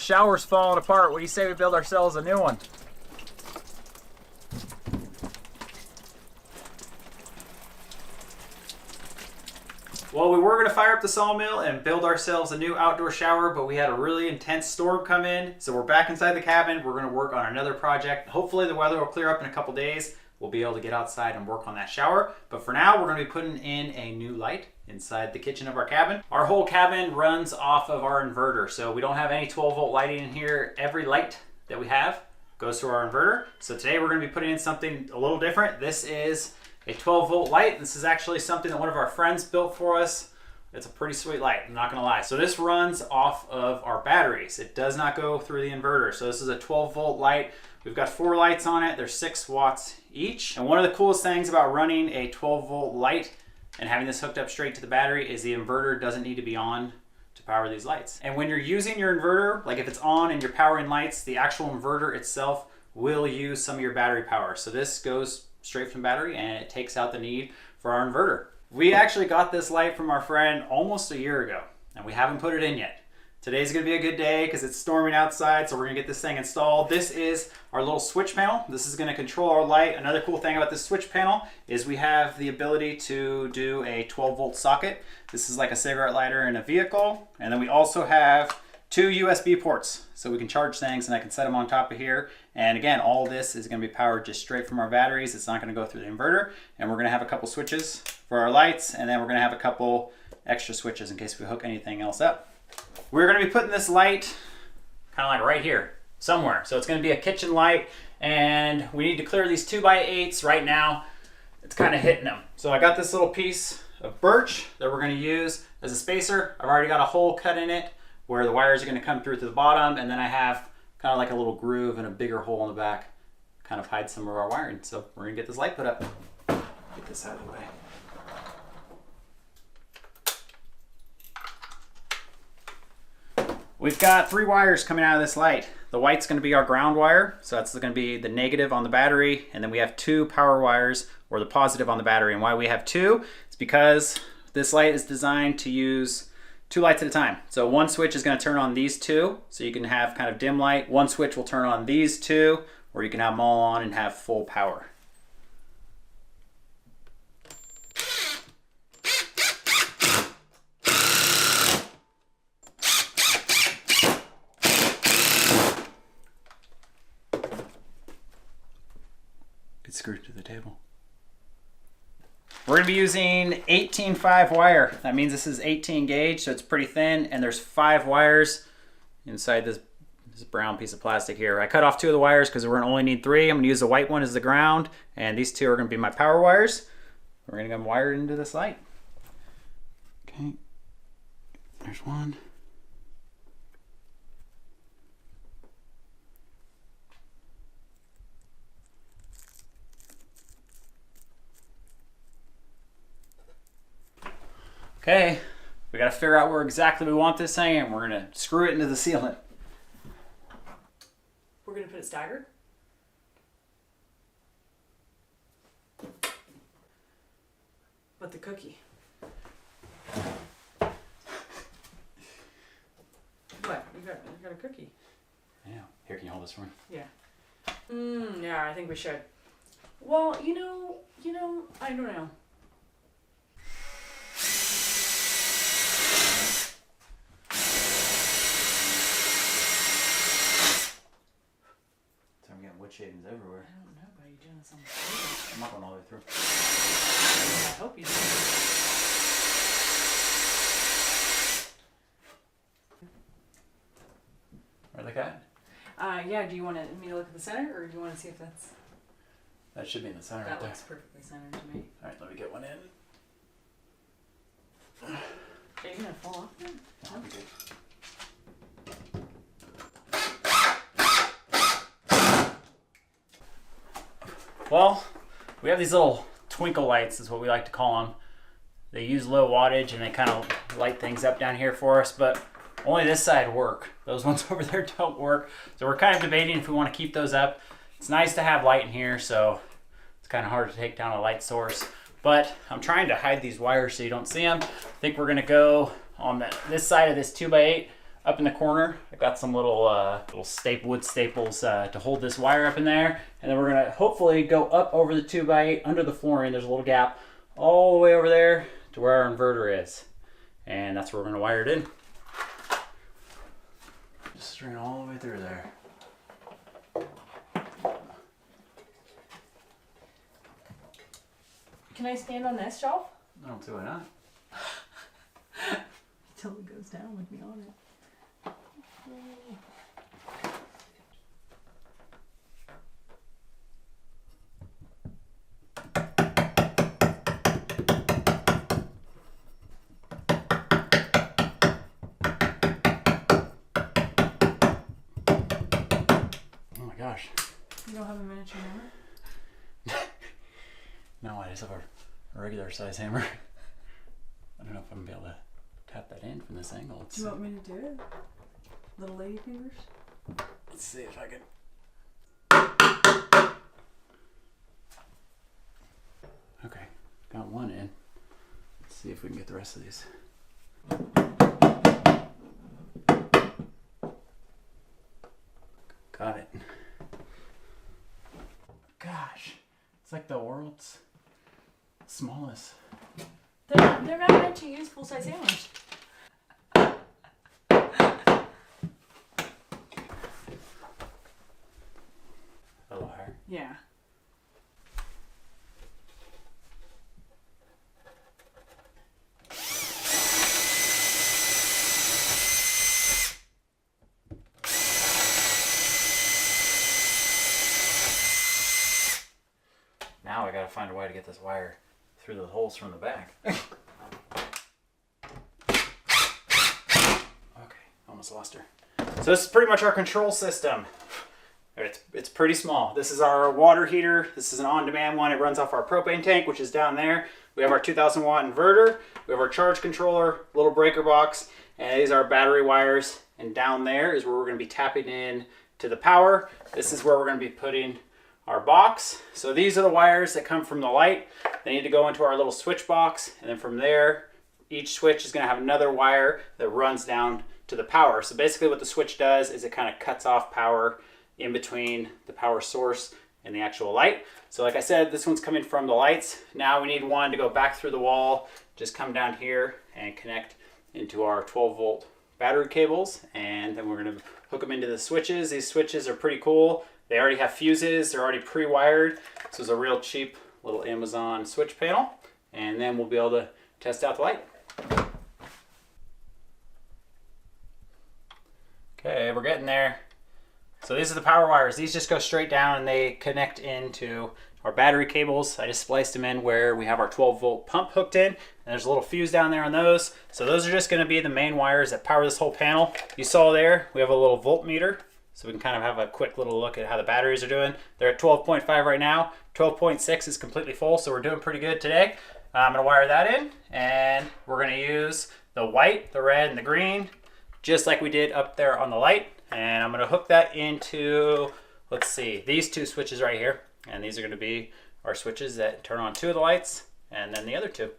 shower's falling apart. What do you say we build ourselves a new one? Well, we were going to fire up the sawmill and build ourselves a new outdoor shower, but we had a really intense storm come in. So we're back inside the cabin. We're going to work on another project. Hopefully the weather will clear up in a couple days. We'll be able to get outside and work on that shower. But for now, we're going to be putting in a new light inside the kitchen of our cabin. Our whole cabin runs off of our inverter. So we don't have any 12-volt lighting in here. Every light that we have goes through our inverter. So today we're going to be putting in something a little different. This is a 12-volt light. This is actually something that one of our friends built for us. It's a pretty sweet light, I'm not gonna lie. So this runs off of our batteries. It does not go through the inverter. So this is a 12-volt light. We've got 4 lights on it. They're 6 watts each. And one of the coolest things about running a 12-volt light and having this hooked up straight to the battery is the inverter doesn't need to be on to power these lights. And when you're using your inverter, like if it's on and you're powering lights, the actual inverter itself will use some of your battery power. So this goes straight from battery and it takes out the need for our inverter. We actually got this light from our friend almost a year ago and we haven't put it in yet. Today's gonna be a good day because it's storming outside, so we're gonna get this thing installed. This is our little switch panel. This is gonna control our light. Another cool thing about this switch panel is we have the ability to do a 12-volt socket. This is like a cigarette lighter in a vehicle. And then we also have 2 USB ports, so we can charge things and I can set them on top of here. And again, all this is gonna be powered just straight from our batteries. It's not gonna go through the inverter. And we're gonna have a couple switches for our lights, and then we're gonna have a couple extra switches in case we hook anything else up. We're gonna be putting this light kind of like right here, somewhere. So it's gonna be a kitchen light, and we need to clear these 2x8s right now. It's kind of hitting them. So I got this little piece of birch that we're gonna use as a spacer. I've already got a hole cut in it where the wires are gonna come through to the bottom, and then I have kind of like a little groove and a bigger hole in the back, kind of hide some of our wiring. So we're gonna get this light put up. Get this out of the way. We've got 3 wires coming out of this light. The white's gonna be our ground wire, so that's gonna be the negative on the battery, and then we have 2 power wires, or the positive on the battery. And why we have 2 is because this light is designed to use 2 lights at a time. So one switch is gonna turn on these 2, so you can have kind of dim light. One switch will turn on these 2, or you can have them all on and have full power. It's screwed to the table. We're gonna be using 18.5 wire. That means this is 18 gauge, so it's pretty thin, and there's 5 wires inside this brown piece of plastic here. I cut off 2 of the wires because we're gonna only need 3. I'm gonna use the white one as the ground, and these 2 are gonna be my power wires. We're gonna get them wired into this light. Okay, there's one. Okay, we gotta figure out where exactly we want this thing, and we're gonna screw it into the ceiling. We're gonna put it staggered? But the cookie. What? You got a cookie. Yeah. Here, can you hold this for me? Yeah. Yeah, I think we should. Well, you know, I don't know. Wood shavings everywhere. I don't know about you doing this on the table. I'm not going all the way through. I hope you do. Where they cut? Yeah, do you want me to look at the center, or do you want to see if that's... That should be in the center right That there. looks perfectly centered to me. Alright, let me get one in. Are you going to fall off then? That'll be good. Well, we have these little twinkle lights is what we like to call them. They use low wattage and they kind of light things up down here for us, but only this side work. Those ones over there don't work. So we're kind of debating if we want to keep those up. It's nice to have light in here, so it's kind of hard to take down a light source. But I'm trying to hide these wires so you don't see them. I think we're gonna go on this side of this 2x8 up in the corner. I got some little wood staples to hold this wire up in there. And then we're gonna hopefully go up over the 2x8 under the flooring. There's a little gap all the way over there to where our inverter is. And that's where we're gonna wire it in. Just string all the way through there. Can I stand on this shelf? I don't see why not. Until it goes down with me on it. Oh my gosh. You don't have a miniature hammer? No, I just have a regular size hammer. I don't know if I'm gonna be able to tap that in from this angle. Do you want me to do it? Little lady fingers? Let's see if I can. Okay, got one in. Let's see if we can get the rest of these. Got it. Gosh, it's like the world's smallest. They're not meant to use full-size hammers. A little higher. Yeah. Now I gotta find a way to get this wire through the holes from the back. Okay, almost lost her. So this is pretty much our control system. It's pretty small. This is our water heater. This is an on-demand one. It runs off our propane tank, which is down there. We have our 2,000 watt inverter. We have our charge controller, little breaker box, and these are our battery wires. And down there is where we're gonna be tapping in to the power. This is where we're gonna be putting our box. So these are the wires that come from the light. They need to go into our little switch box, and then from there, each switch is gonna have another wire that runs down to the power. So basically what the switch does is it kind of cuts off power in between the power source and the actual light. So like I said, this one's coming from the lights. Now we need one to go back through the wall, just come down here and connect into our 12-volt battery cables, and then we're gonna hook them into the switches. These switches are pretty cool. They already have fuses, they're already pre-wired. This is a real cheap little Amazon switch panel, and then we'll be able to test out the light. Okay, we're getting there. So these are the power wires. These just go straight down and they connect into our battery cables. I just spliced them in where we have our 12-volt pump hooked in, and there's a little fuse down there on those. So those are just gonna be the main wires that power this whole panel. You saw there, we have a little voltmeter, so we can kind of have a quick little look at how the batteries are doing. They're at 12.5 right now. 12.6 is completely full, so we're doing pretty good today. I'm gonna wire that in, and we're gonna use the white, the red, and the green, just like we did up there on the light. And I'm gonna hook that into, let's see, these two switches right here. And these are gonna be our switches that turn on two of the lights, and then the other two.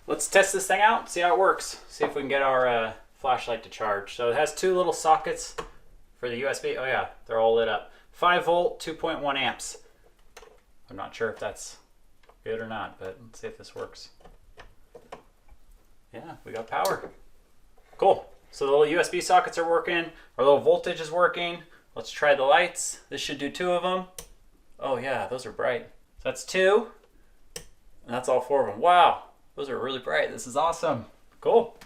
Let's test this thing out, see how it works. See if we can get our flashlight to charge. So it has two little sockets for the USB. Oh yeah, they're all lit up. 5 volt, 2.1 amps. I'm not sure if that's good or not, but let's see if this works. Yeah, we got power. Cool. So the little USB sockets are working. Our little voltage is working. Let's try the lights. This should do 2 of them. Oh yeah, those are bright. So that's 2, and that's all 4 of them. Wow, those are really bright. This is awesome. Cool.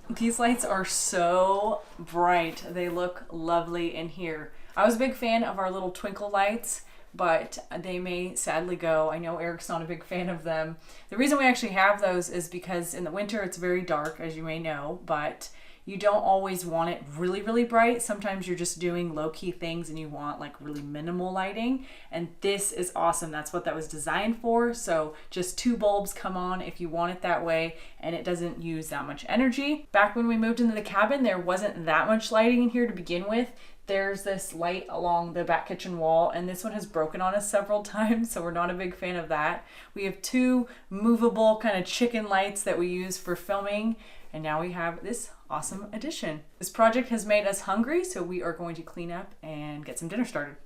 These lights are so bright. They look lovely in here. I was a big fan of our little twinkle lights, but they may sadly go. I know Eric's not a big fan of them. The reason we actually have those is because in the winter it's very dark, as you may know, but You don't always want it really, really bright. Sometimes you're just doing low-key things and you want like really minimal lighting. And this is awesome. That's what that was designed for. So just 2 bulbs come on if you want it that way, and it doesn't use that much energy. Back when we moved into the cabin, there wasn't that much lighting in here to begin with. There's this light along the back kitchen wall, and this one has broken on us several times, so we're not a big fan of that. We have 2 movable kind of chicken lights that we use for filming, and now we have this awesome addition. This project has made us hungry, so we are going to clean up and get some dinner started.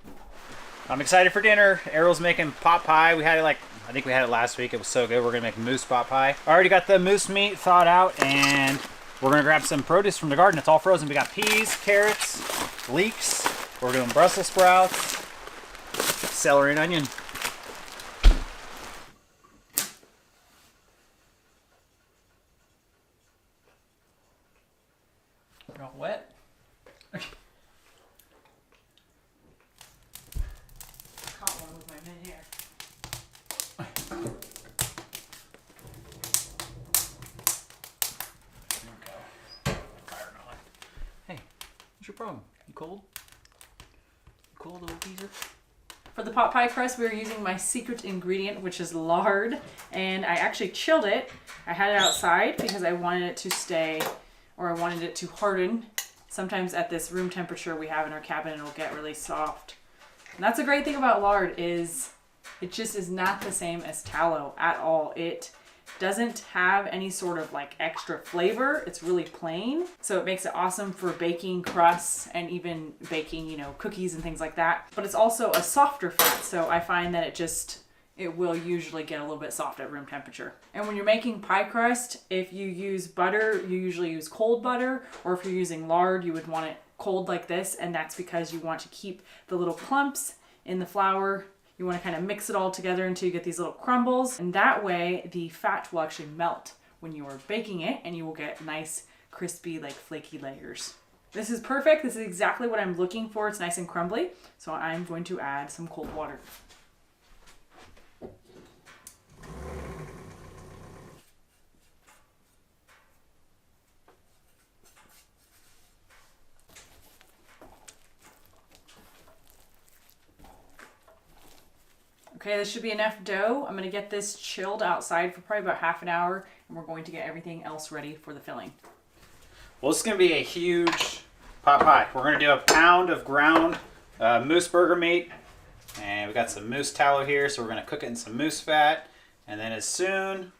I'm excited for dinner. Arielle's making pot pie. We had it I think we had it last week. It was so good. We're gonna make moose pot pie. I already got the moose meat thawed out, and we're gonna grab some produce from the garden. It's all frozen. We got peas, carrots, leeks. We're doing Brussels sprouts, celery and onion. You're all wet. Caught one with my mid hair. There we go. Fire on. Hey, what's your problem? You cold? You cold, little geezer? For the pot pie crust, we are using my secret ingredient, which is lard, and I actually chilled it. I had it outside because I wanted it to stay, or I wanted it to harden. Sometimes at this room temperature we have in our cabin, it'll get really soft. And that's a great thing about lard, is it just is not the same as tallow at all. It doesn't have any sort of like extra flavor. It's really plain. So it makes it awesome for baking crusts and even baking, you know, cookies and things like that. But it's also a softer fat. So I find that it will usually get a little bit soft at room temperature. And when you're making pie crust, if you use butter, you usually use cold butter, or if you're using lard, you would want it cold like this. And that's because you want to keep the little clumps in the flour. You want to kind of mix it all together until you get these little crumbles, and that way the fat will actually melt when you are baking it, and you will get nice, crispy, like flaky layers. This is perfect. This is exactly what I'm looking for. It's nice and crumbly, so I'm going to add some cold water. Okay, this should be enough dough. I'm going to get this chilled outside for probably about half an hour, and we're going to get everything else ready for the filling. Well, this is going to be a huge pot pie. We're going to do a pound of ground moose burger meat, and we got some moose tallow here, so we're going to cook it in some moose fat. And then as soon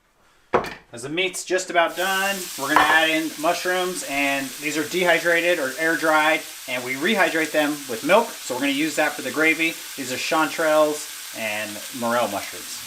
as the meat's just about done, we're going to add in mushrooms, and these are dehydrated or air dried, and we rehydrate them with milk, so we're going to use that for the gravy. These are chanterelles and morel mushrooms.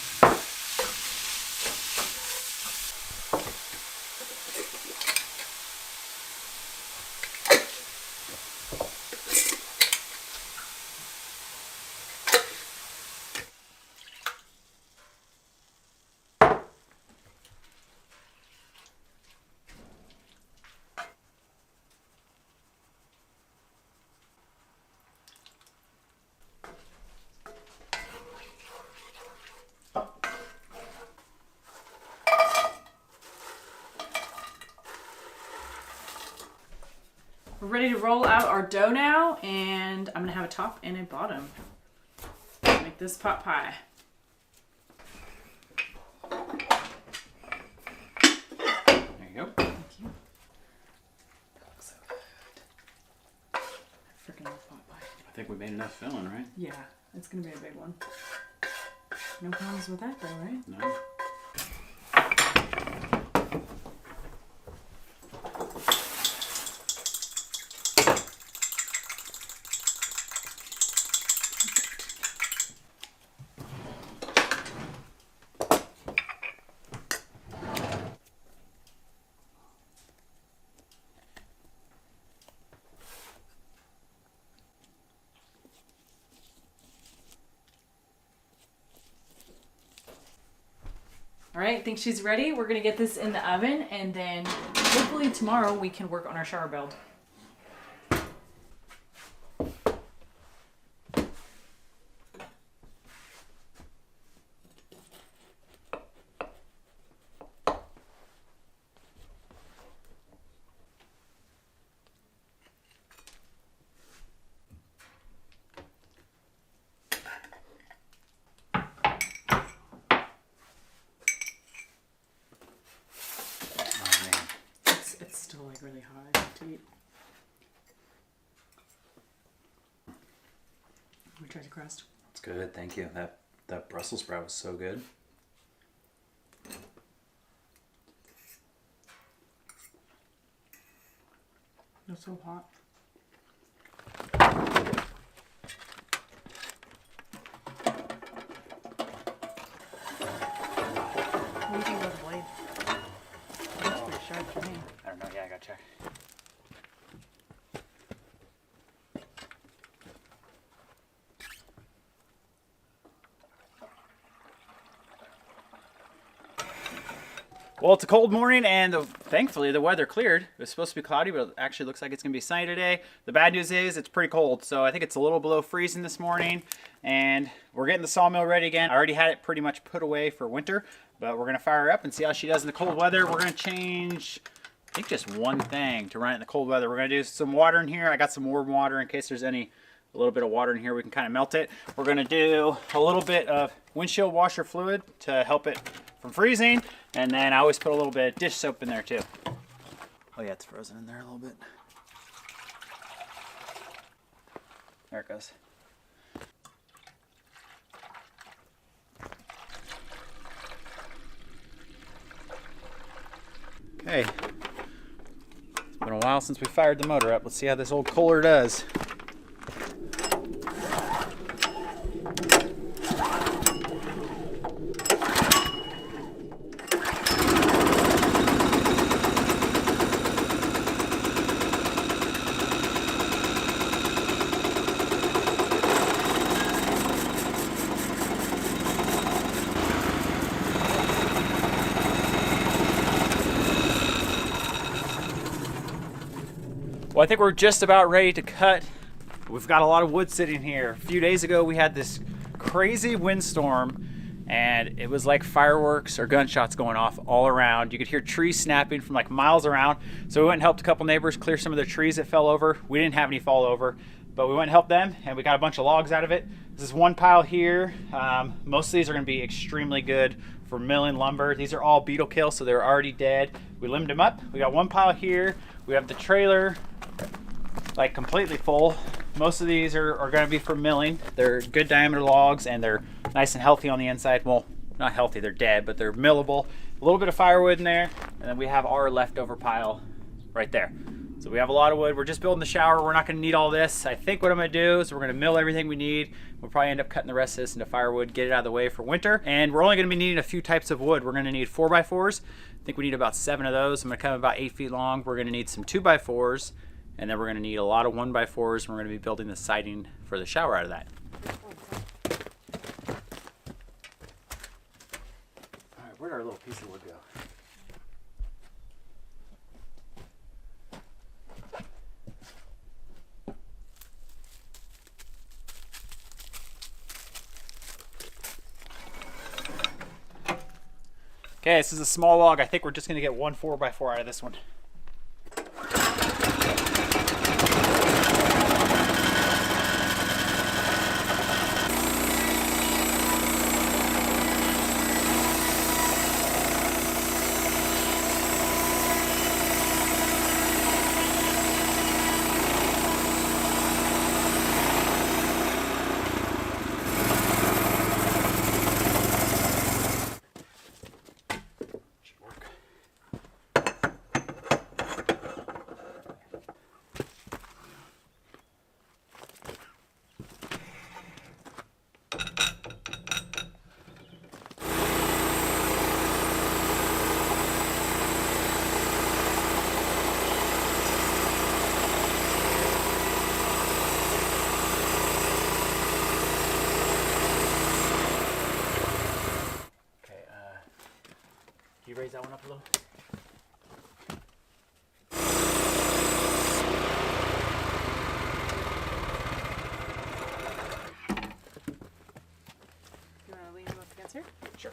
We're ready to roll out our dough now, and I'm gonna have a top and a bottom. Make this pot pie. There you go. Thank you. That looks so good. Freaking love pot pie. I think we made enough filling, right? Yeah, it's gonna be a big one. No problems with that though, right? No. All right, I think she's ready. We're gonna get this in the oven, and then hopefully tomorrow we can work on our shower build. try the crust. It's good, thank you. That Brussels sprout was so good. It's so hot. What do you think about the blade? It looks pretty sharp to me. I don't know, yeah, I gotta check. Well, it's a cold morning, and thankfully the weather cleared. It was supposed to be cloudy, but it actually looks like it's going to be sunny today. The bad news is it's pretty cold, so I think it's a little below freezing this morning, and we're getting the sawmill ready again. I already had it pretty much put away for winter, but we're going to fire her up and see how she does in the cold weather. We're going to change, I think, just one thing to run it in the cold weather. We're going to do some water in here. I got some warm water in case there's a little bit of water in here. We can kind of melt it. We're going to do a little bit of windshield washer fluid to help it from freezing, and then I always put a little bit of dish soap in there too. Oh yeah, it's frozen in there a little bit. There it goes. Okay, it's been a while since we fired the motor up. Let's see how this old Kohler does. Well, I think we're just about ready to cut. We've got a lot of wood sitting here. A few days ago, we had this crazy windstorm, and it was like fireworks or gunshots going off all around. You could hear trees snapping from like miles around. So we went and helped a couple neighbors clear some of their trees that fell over. We didn't have any fall over, but we went and helped them, and we got a bunch of logs out of it. This is one pile here. Most of these are going to be extremely good for milling lumber. These are all beetle kill, so they're already dead. We limbed them up. We got one pile here. We have the trailer like completely full. Most of these are going to be for milling. They're good diameter logs, and they're nice and healthy on the inside. Well, not healthy, they're dead, but they're millable. A little bit of firewood in there, and then we have our leftover pile right there. So we have a lot of wood. We're just building the shower. We're not going to need all this. I think what I'm going to do is we're going to mill everything we need. We'll probably end up cutting the rest of this into firewood, get it out of the way for winter. And we're only going to be needing a few types of wood. We're going to need 4x4s. I think we need about 7 of those. I'm going to cut them about 8 feet long. We're going to need some 2x4s. And then we're going to need a lot of 1x4s. We're going to be building the siding for the shower out of that. All right, where'd our little piece of wood go? Okay, this is a small log. I think we're just going to get one 4x4 out of this one. Can you raise that one up a little? You want to lean him up against her? Sure.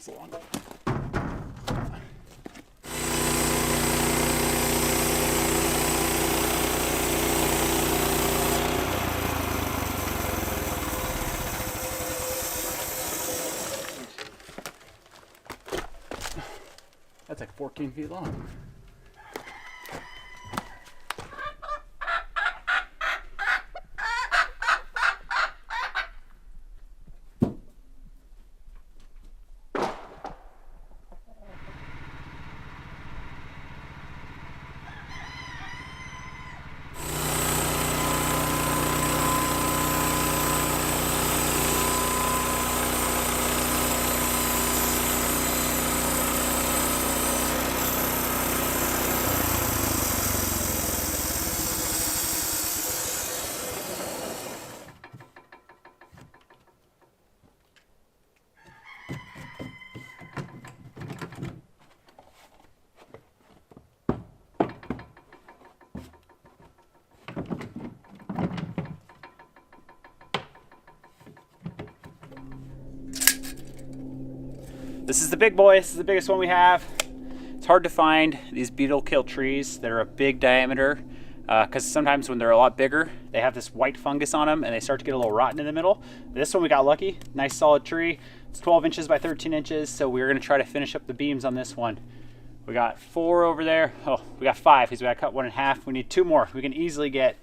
the long one. That's like 14 feet long. This is the big boy. This is the biggest one we have. It's hard to find these beetle kill trees that are a big diameter because sometimes when they're a lot bigger, they have this white fungus on them and they start to get a little rotten in the middle. This one we got lucky. Nice solid tree. It's 12 inches by 13 inches, so we're going to try to finish up the beams on this one. We got 4 over there. Oh, we got 5 because we got to cut 1 in half. We need 2 more. We can easily get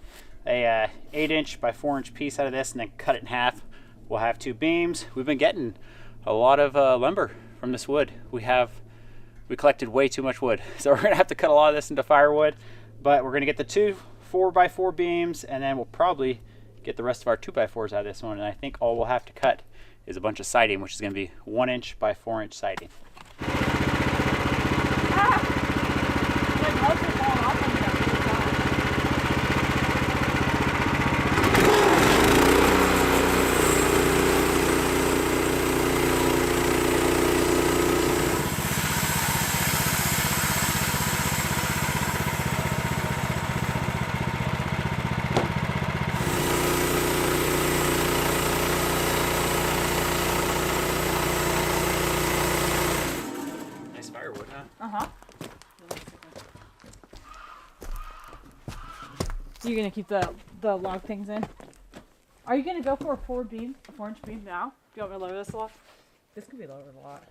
a 8-inch by 4-inch piece out of this and then cut it in half. We'll have 2 beams. We've been getting a lot of lumber from this wood. We collected way too much wood, so we're gonna have to cut a lot of this into firewood, but we're gonna get the 2 4x4 beams, and then we'll probably get the rest of our 2x4s out of this one. And I think all we'll have to cut is a bunch of siding, which is gonna be 1-inch by 4-inch siding. You gonna keep the log things in? Are you gonna go for a 4-inch beam now? Do you want me to lower this a lot? This could be lowered a lot.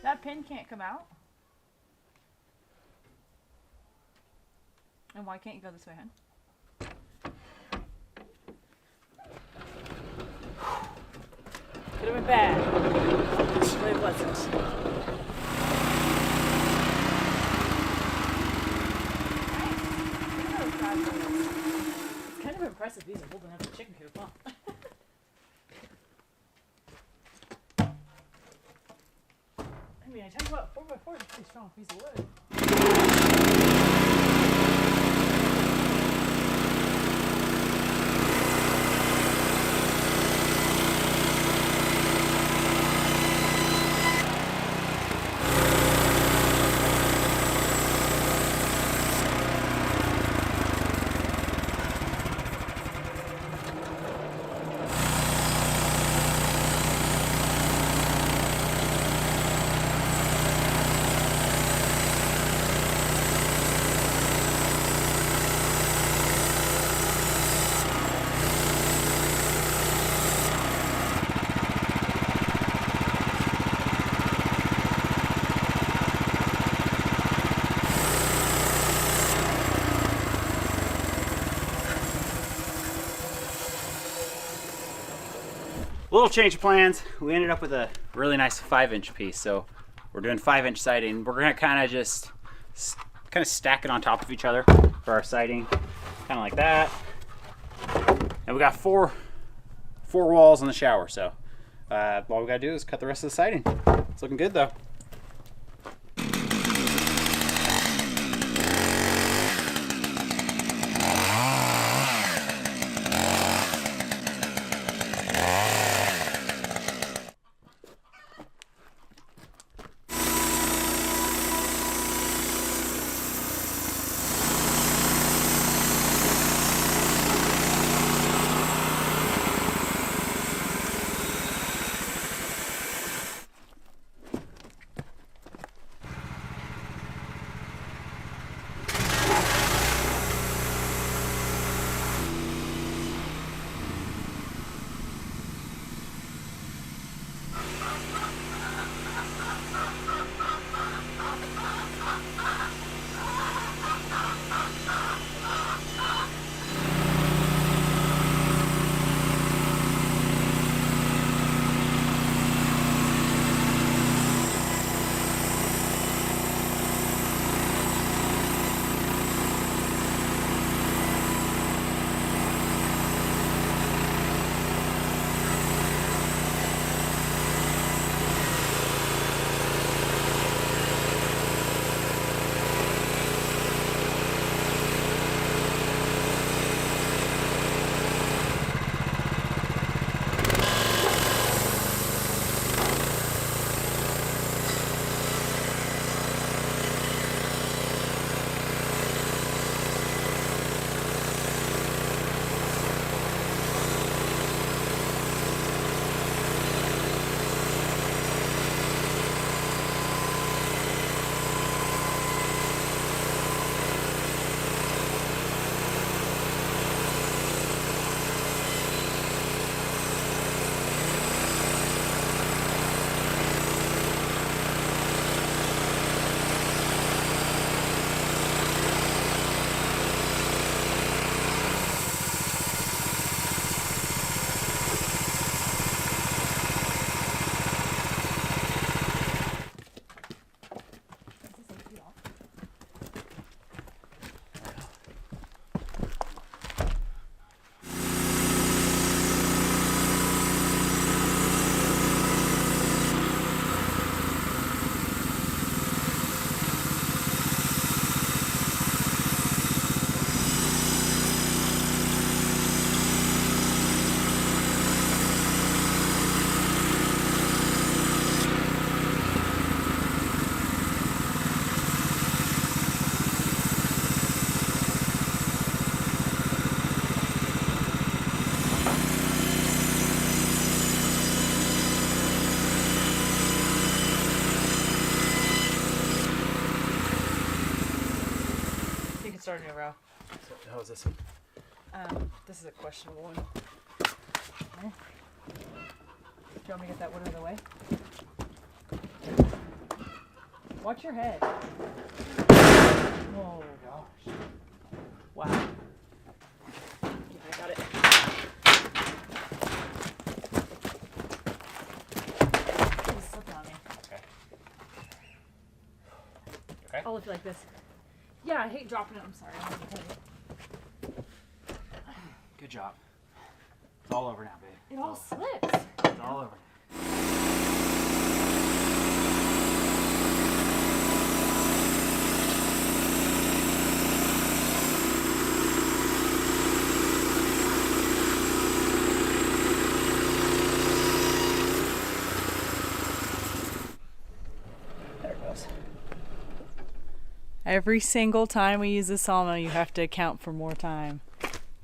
That pin can't come out? And why can't you go this way, hon? Could have been bad. But it wasn't. It's kind of impressive these are holding up the chicken coop, huh? I mean, I tell you what, 4x4 is a pretty strong piece of wood. little change of plans. We ended up with a really nice 5-inch piece. So we're doing 5-inch siding. We're gonna kind of just stack it on top of each other for our siding, kind of like that. And we got four walls in the shower. So all we gotta do is cut the rest of the siding. It's looking good though. Start a new row. So how is this one? This is a questionable one. Okay. Do you want me to get that one out of the way? Watch your head. Oh gosh. Wow. Yeah, I got it. It slipped on me. Okay. Okay. I'll lift you like this. Yeah, I hate dropping it. I'm sorry. Good job. It's all over now, babe. It all slips. It's all over. There it goes. Every single time we use the sawmill, you have to account for more time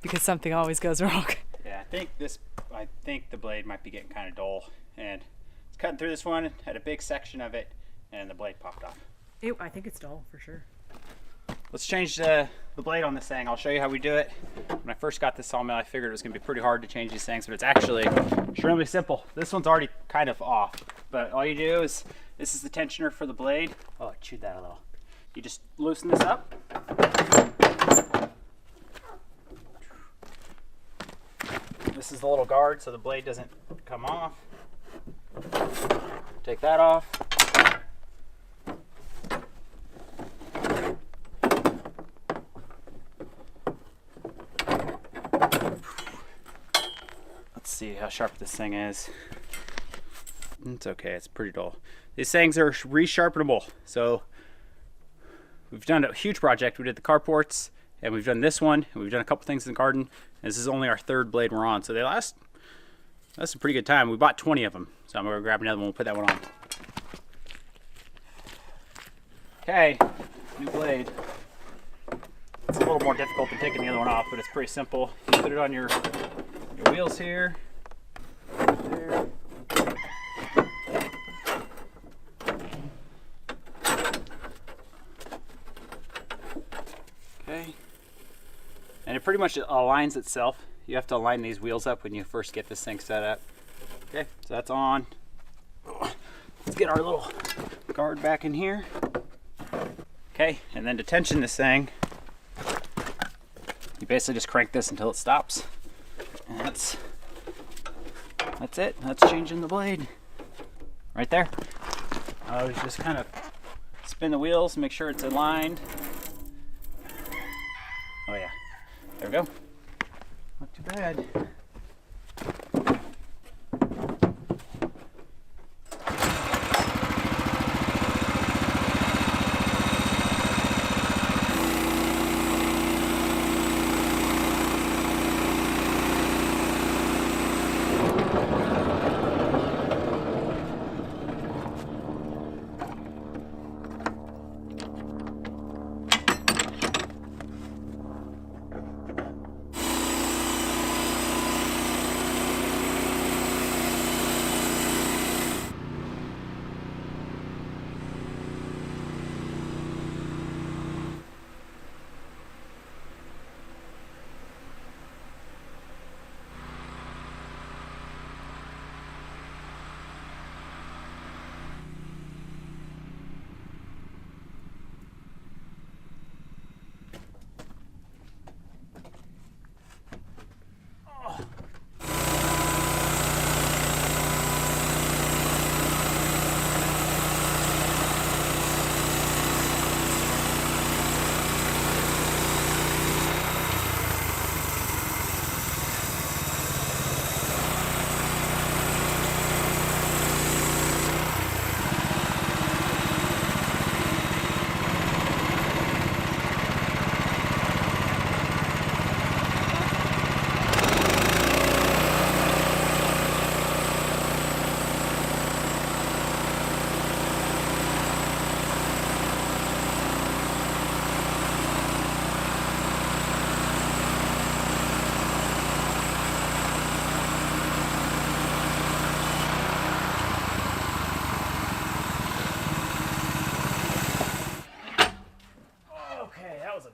because something always goes wrong. Yeah, I think the blade might be getting kind of dull, and it's cutting through this one, had a big section of it, and the blade popped off. I think it's dull for sure. Let's change the blade on this thing. I'll show you how we do it. When I first got this sawmill, I figured it was going to be pretty hard to change these things, but it's actually extremely simple. This one's already kind of off, but all you do is, this is the tensioner for the blade. Oh, I chewed that a little. You just loosen this up. This is the little guard so the blade doesn't to come off. Take that off. Let's see how sharp this thing is. It's okay, it's pretty dull. These things are resharpenable. So we've done a huge project. We did the carports, and we've done this one, and we've done a couple things in the garden. And this is only our third blade we're on, so they last. That's a pretty good time. We bought 20 of them, so I'm gonna grab another one. We'll put that one on. Okay, new blade. It's a little more difficult than taking the other one off, but it's pretty simple. You put it on your wheels here. There. Okay. And it pretty much aligns itself. You have to align these wheels up when you first get this thing set up. Okay, so that's on. Let's get our little guard back in here. Okay, and then to tension this thing, you basically just crank this until it stops. And that's it. That's changing the blade. Right there. We just kind of spin the wheels, make sure it's aligned. Oh yeah, there we go. Not too bad.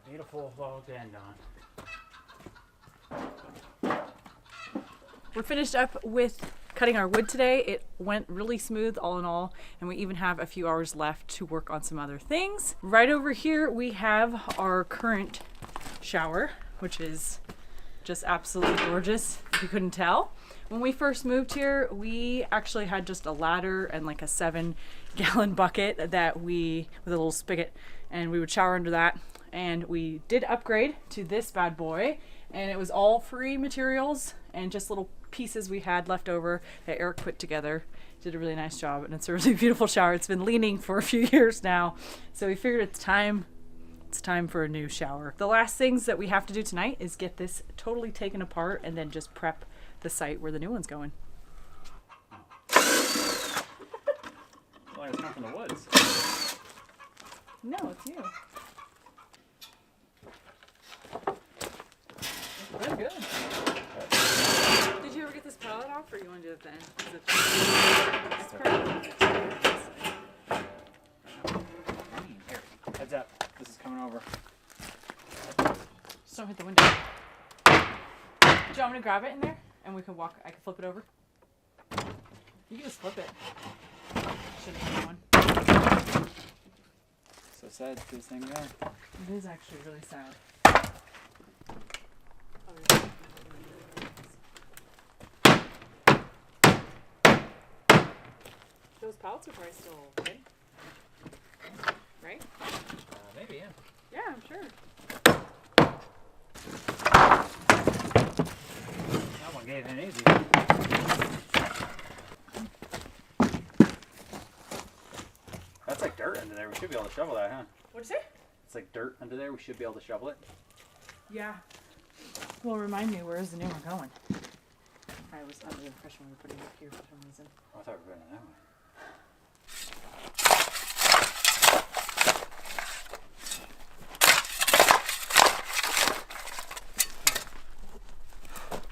Beautiful logged end on. We're finished up with cutting our wood today. It went really smooth all in all, and we even have a few hours left to work on some other things. Right over here we have our current shower, which is just absolutely gorgeous, if you couldn't tell. When we first moved here, we actually had just a ladder and like a 7-gallon bucket that with a little spigot, and we would shower under that. And we did upgrade to this bad boy, and it was all free materials and just little pieces we had left over that Eric put together. Did a really nice job, and it's a really beautiful shower. It's been leaning for a few years now, so we figured it's time for a new shower. The last things that we have to do tonight is get this totally taken apart and then just prep the site where the new one's going. Well, it's not from the woods. No, it's you. Very good. Did you ever get this pallet off, or you want to do it then? Heads up, this is coming over. Just don't hit the window. Do you want me to grab it in there, and we can walk? I can flip it over. You can just flip it. Shouldn't have one. So sad to this thing there. It is actually really sad. those pallets are probably still open. Right? Maybe, yeah. Yeah, I'm sure. That one gave in easy. That's like dirt under there. We should be able to shovel that, huh? What'd you say? It's like dirt under there. We should be able to shovel it. Yeah. Well, remind me, where is the new one going? I was under the impression we were putting it up here for some reason. Oh, I thought we were going that way.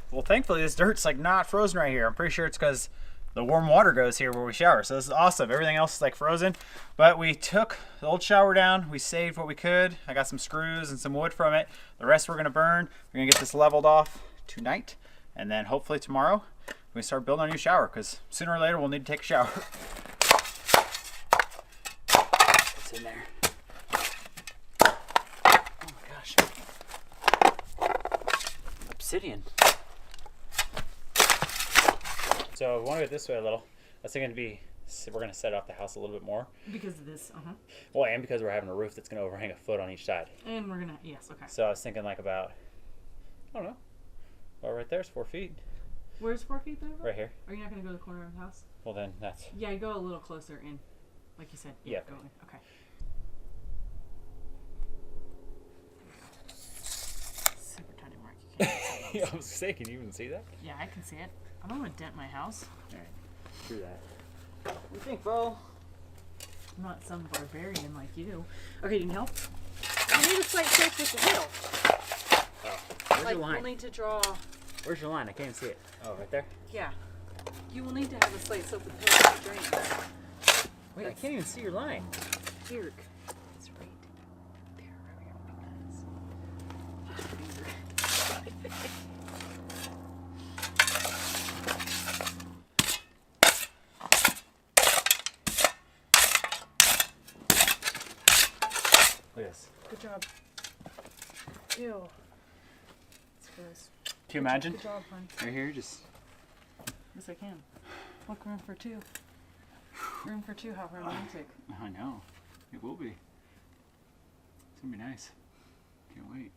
Well, thankfully this dirt's like not frozen right here. I'm pretty sure it's because the warm water goes here where we shower. So this is awesome. Everything else is like frozen. But we took the old shower down. We saved what we could. I got some screws and some wood from it. The rest we're going to burn. We're going to get this leveled off tonight. And then hopefully tomorrow we start building our new shower because sooner or later we'll need to take a shower. What's in there? Oh my gosh. Obsidian. So we want to go this way a little. I was thinking we're going to set off the house a little bit more. Because of this, Well, and because we're having a roof that's going to overhang a foot on each side. And we're gonna, yes, okay. So I was thinking like about, I don't know. Well, right there's 4 feet. Where's 4 feet though? Right here. Are you not gonna go to the corner of the house? Well, then that's. Yeah, go a little closer in, like you said. Yeah. Go in. Okay. Super tiny mark. You can't see I was saying, can you even see that? Yeah, I can see it. I don't want to dent my house. All right, do that. What do you think, Bo? I'm not some barbarian like you. Okay, you can help. I need a slight check with the wheel. Oh, where's Like, your line? we'll need to draw. Where's your line? I can't see it. Oh, right there? Yeah. You will need to have a slight slope with the wheel to drain. Wait, I can't even see your line. Here. It's right there. Look at this. Good job. Ew. It's gross. Can you imagine? Good job, hon. Right here, just. Yes, I can. Look, room for 2. Room for 2, how romantic. I know. It will be. It's going to be nice. Can't wait.